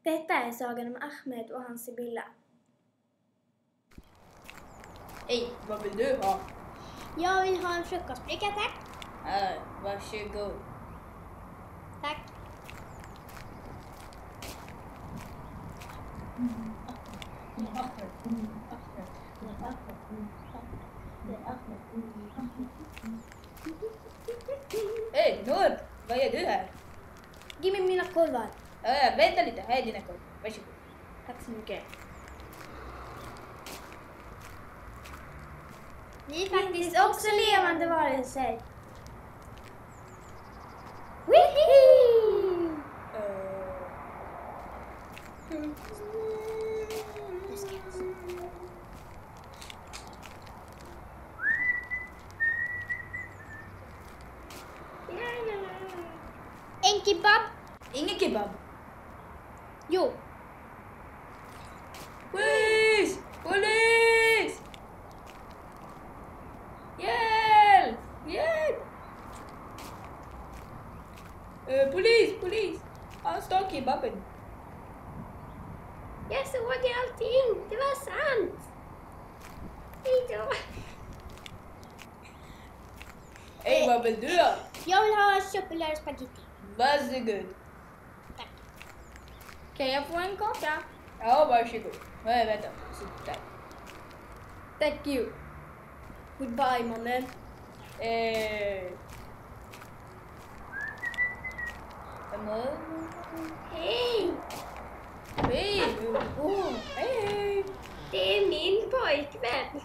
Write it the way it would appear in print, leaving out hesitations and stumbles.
Detta är sagan om Ahmed och hans Sibylla. Hej, vad vill du ha? Jag vill ha en frukostbricka, tack. Varsågod. Tack. Hej, Nord! Vad gör du här? Ge mig mina korvar. Vänta lite, här är dina kort. Varsågod. Tack så mycket. Ni är faktiskt också levande varelser. Wihii! En kebab? Ingen kebab. Jo. Polis! Polis! Hjälp! Hjälp! Polis! Han stal kebaben. Jag såg allting. Det var sant. Hejdå. Hej, vad vill du ha? Jag vill ha köttbullar och spaghetti. Varsågod. Tack. Kan jag få en kaka? Ja, varsågod. Nej, vänta. Sitt där. Thank you. Goodbye, mannen. Hej! Hej! Hej! Hej! Det är min pojkvän.